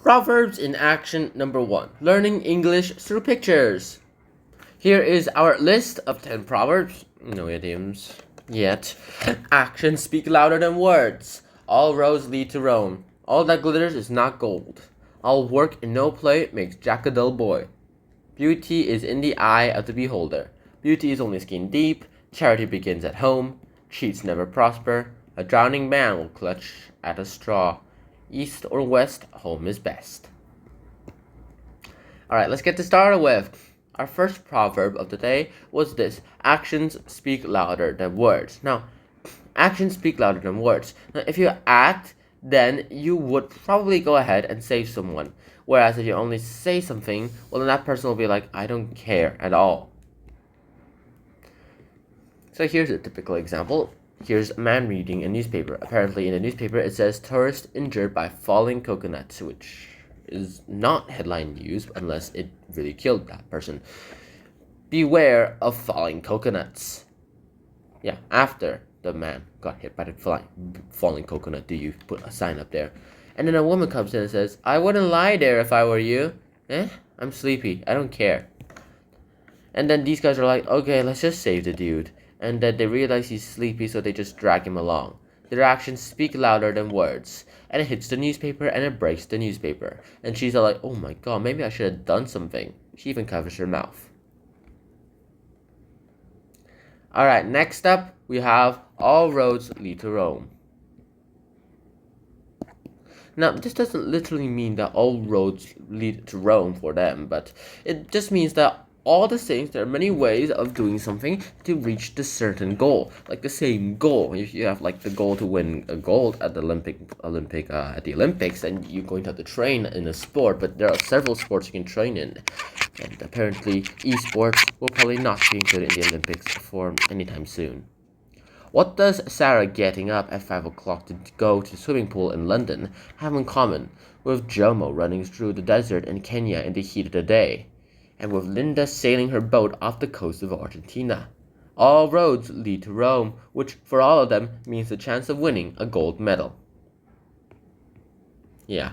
Proverbs in action number 1. Learning English through pictures. Here is our list of 10 proverbs. No idioms yet. Actions speak louder than words. All roads lead to Rome. All that glitters is not gold. All work and no play makes Jack a dull boy. Beauty is in the eye of the beholder. Beauty is only skin deep. Charity begins at home. Cheats never prosper. A drowning man will clutch at a straw. East or west, home is best. Alright, let's get this started with. Our first proverb of the day was this: actions speak louder than words. Now, actions speak louder than words. Now, if you act, then you would probably go ahead and save someone. Whereas if you only say something, well, then that person will be like, I don't care at all. So here's a typical example. Here's a man reading a newspaper. Apparently in the newspaper it says tourist injured by falling coconuts, which is not headline news unless it really killed that person. Beware of falling coconuts. Yeah, after the man got hit by the falling coconut, do you put a sign up there? And then a woman comes in and says, I wouldn't lie there if I were you. I'm sleepy. I don't care. And then these guys are like, okay, let's just save the dude. And then they realize he's sleepy, so they just drag him along. Their actions speak louder than words. And it hits the newspaper and it breaks the newspaper. And she's all like, oh my god, maybe I should have done something. She even covers her mouth. Alright, next up, we have all roads lead to Rome. Now, this doesn't literally mean that all roads lead to Rome for them, but it just means that all the same, there are many ways of doing something to reach the certain goal. Like the same goal. If you have like the goal to win a gold at the Olympics, then you're going to have to train in a sport. But there are several sports you can train in, and apparently esports will probably not be included in the Olympics for anytime soon. What does Sarah getting up at 5 o'clock to go to the swimming pool in London have in common with Jomo running through the desert in Kenya in the heat of the day, and with Linda sailing her boat off the coast of Argentina? All roads lead to Rome, which for all of them means the chance of winning a gold medal. Yeah,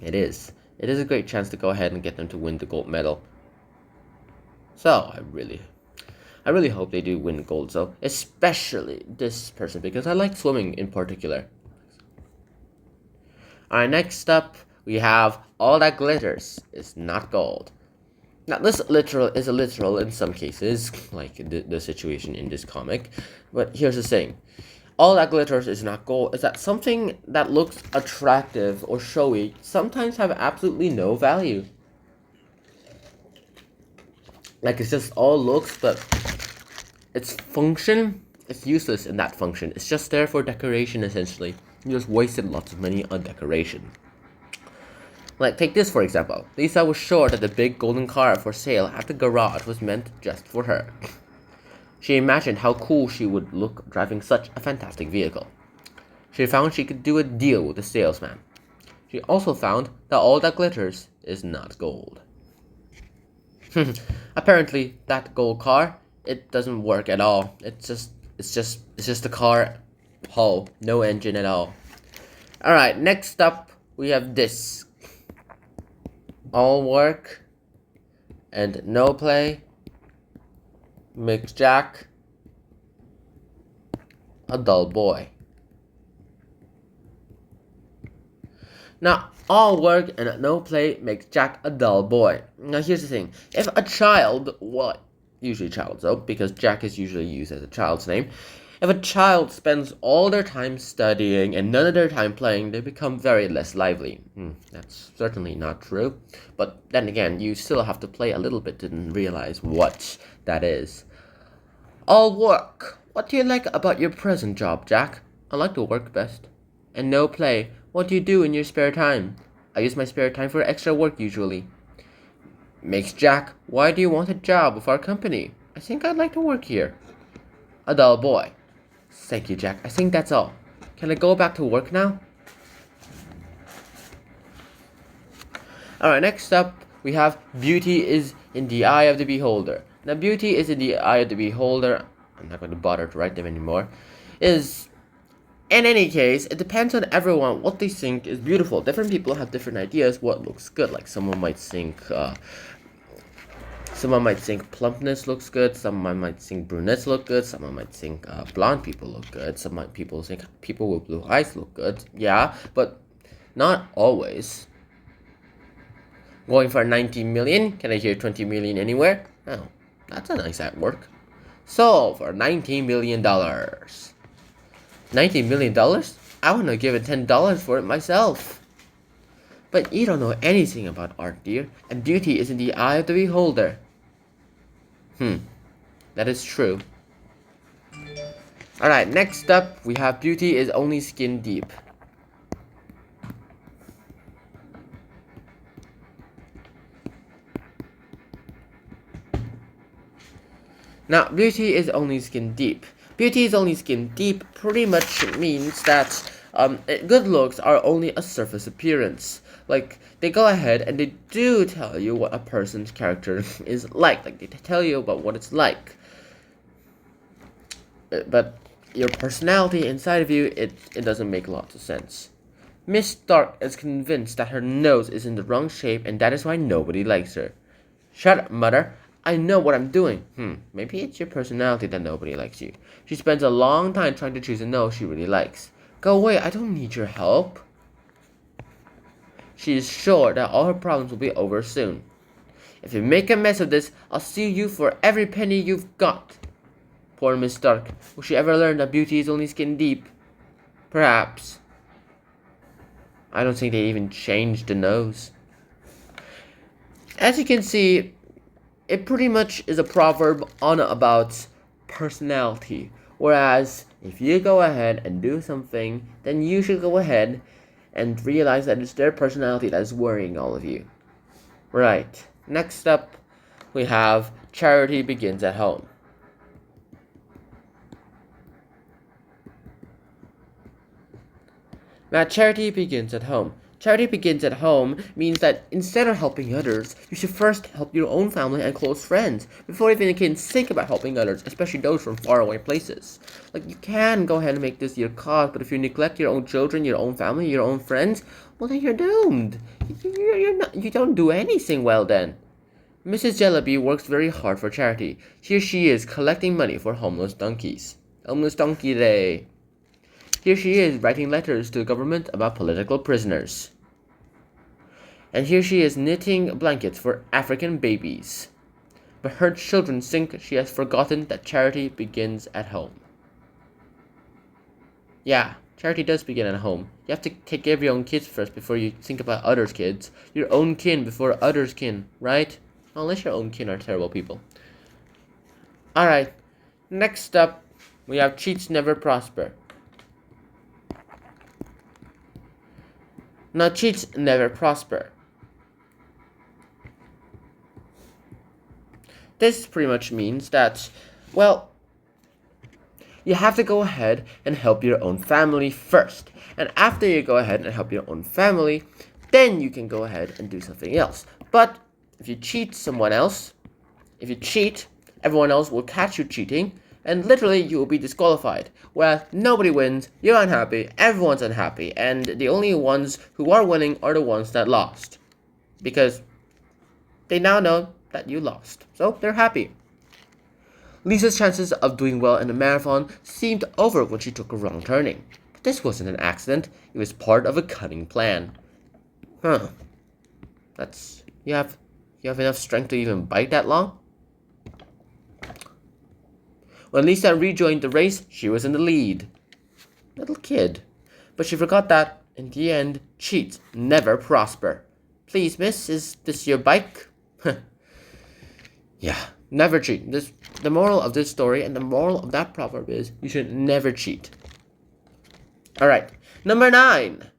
it is. It is a great chance to go ahead and get them to win the gold medal. So, I really hope they do win gold, so especially this person, because I like swimming in particular. Alright, next up, we have all that glitters is not gold. Now, this literal is a literal in some cases, like the situation in this comic, but here's the thing. All that glitters is not gold is that something that looks attractive or showy sometimes have absolutely no value. Like, it's just all looks, but its function is useless in that function. It's just there for decoration, essentially. You just wasted lots of money on decoration. Like, take this for example. Lisa was sure that the big golden car for sale at the garage was meant just for her. She imagined how cool she would look driving such a fantastic vehicle. She found she could do a deal with the salesman. She also found that all that glitters is not gold. Apparently, that gold car, it doesn't work at all. It's just a car hull, no engine at all. Alright, next up we have this. All work and no play makes Jack a dull boy. Now, all work and no play makes Jack a dull boy. Now, here's the thing. If a child, well, usually child though, because Jack is usually used as a child's name. If a child spends all their time studying and none of their time playing, they become very less lively. That's certainly not true. But then again, you still have to play a little bit to realize what that is. All work. What do you like about your present job, Jack? I like to work best. And no play. What do you do in your spare time? I use my spare time for extra work usually. Makes Jack, why do you want a job with our company? I think I'd like to work here. A dull boy. Thank you, Jack. I think that's all. Can I go back to work now? Alright, next up, we have beauty is in the eye of the beholder. Now, beauty is in the eye of the beholder. I'm not going to bother to write them anymore. Is In any case, it depends on everyone what they think is beautiful. Different people have different ideas what looks good. Like someone might think plumpness looks good. Someone might think brunettes look good. Someone might think blonde people look good. People think people with blue eyes look good. Yeah, but not always. Going for 19 million. Can I hear 20 million anywhere? Oh, that's a nice artwork. So for $19 million. $19 million? I wanna give it $10 for it myself. But you don't know anything about art, dear, and beauty is in the eye of the beholder. That is true. Alright, next up, we have beauty is only skin deep. Now, beauty is only skin deep. Beauty is only skin deep pretty much means that good looks are only a surface appearance. Like, they go ahead and they do tell you what a person's character is like. Like, they tell you about what it's like. But your personality inside of you, it doesn't make lots of sense. Miss Stark is convinced that her nose is in the wrong shape and that is why nobody likes her. Shut up, mother. I know what I'm doing. Maybe it's your personality that nobody likes you. She spends a long time trying to choose a nose she really likes. Go away, I don't need your help. She is sure that all her problems will be over soon. If you make a mess of this, I'll sue you for every penny you've got. Poor Miss Stark. Will she ever learn that beauty is only skin deep? Perhaps. I don't think they even changed the nose. As you can see, it pretty much is a proverb on about personality. Whereas, if you go ahead and do something, then you should go ahead and realize that it's their personality that is worrying all of you. Right. Next up, we have charity begins at home. Now, charity begins at home. Charity begins at home means that instead of helping others, you should first help your own family and close friends before even you can think about helping others, especially those from faraway places. Like, you can go ahead and make this your cause, but if you neglect your own children, your own family, your own friends, well, then you're doomed. You don't do anything well then. Mrs. Jellyby works very hard for charity. Here she is collecting money for homeless donkeys. Homeless Donkey Day. Here she is writing letters to the government about political prisoners. And here she is knitting blankets for African babies. But her children think she has forgotten that charity begins at home. Yeah, charity does begin at home. You have to take care of your own kids first before you think about others' kids. Your own kin before others' kin, right? Unless your own kin are terrible people. Alright, next up, we have cheats never prosper. Now, cheats never prosper. This pretty much means that, well, you have to go ahead and help your own family first. And after you go ahead and help your own family, then you can go ahead and do something else. But if you cheat someone else, everyone else will catch you cheating, and literally you will be disqualified. Whereas nobody wins, you're unhappy, everyone's unhappy, and the only ones who are winning are the ones that lost. Because they now know that you lost, so they're happy. Lisa's chances of doing well in the marathon seemed over when she took a wrong turning. But this wasn't an accident, it was part of a cunning plan. You have enough strength to even bite that long? When Lisa rejoined the race, she was in the lead. Little kid. But she forgot that, in the end, cheats never prosper. Please, miss, is this your bike? Yeah, never cheat. The moral of this story and the moral of that proverb is you should never cheat. Alright, number 9.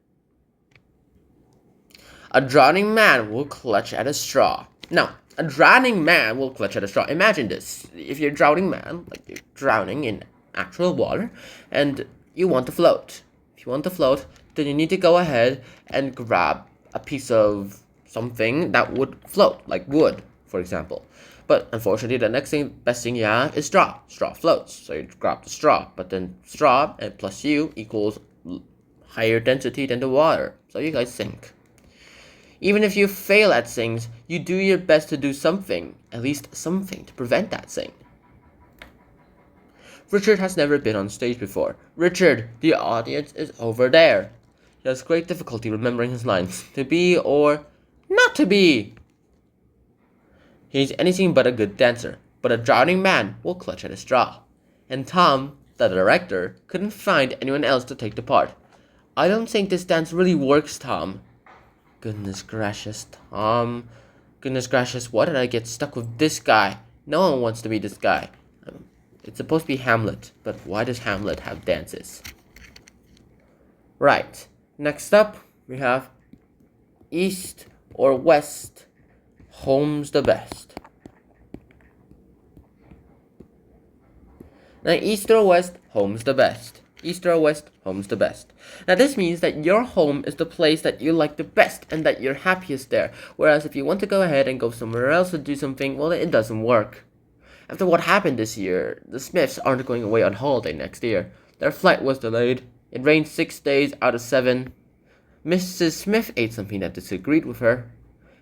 A drowning man will clutch at a straw. Now, a drowning man will clutch at a straw. Imagine this. If you're a drowning man, like you're drowning in actual water, and you want to float. If you want to float, then you need to go ahead and grab a piece of something that would float, like wood, for example. But unfortunately, the best thing you have is straw. Straw floats, so you grab the straw. But then straw and plus you equals higher density than the water, so you guys sink. Even if you fail at things, you do your best to do something, at least something, to prevent that thing. Richard has never been on stage before. Richard, the audience is over there. He has great difficulty remembering his lines. To be or not to be. He's anything but a good dancer, but a drowning man will clutch at a straw. And Tom, the director, couldn't find anyone else to take the part. I don't think this dance really works, Tom. Goodness gracious, Tom. Goodness gracious, why did I get stuck with this guy? No one wants to be this guy. It's supposed to be Hamlet, but why does Hamlet have dances? Right, next up we have East or West, home's the best. Now East or West, home's the best. East or West, home's the best. Now this means that your home is the place that you like the best and that you're happiest there. Whereas if you want to go ahead and go somewhere else to do something, well, it doesn't work. After what happened this year, the Smiths aren't going away on holiday next year. Their flight was delayed. It rained 6 days out of 7. Mrs. Smith ate something that disagreed with her.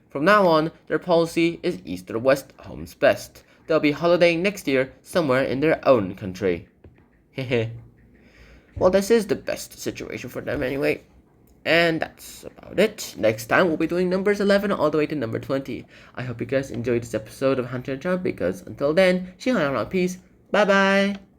From now on, their policy is East or West, home's best. They'll be holidaying next year somewhere in their own country. Hehe. Well, this is the best situation for them anyway. And that's about it. Next time we'll be doing numbers 11 all the way to number 20. I hope you guys enjoyed this episode of Hunter and Jump, because until then, she hung out on peace. Bye bye.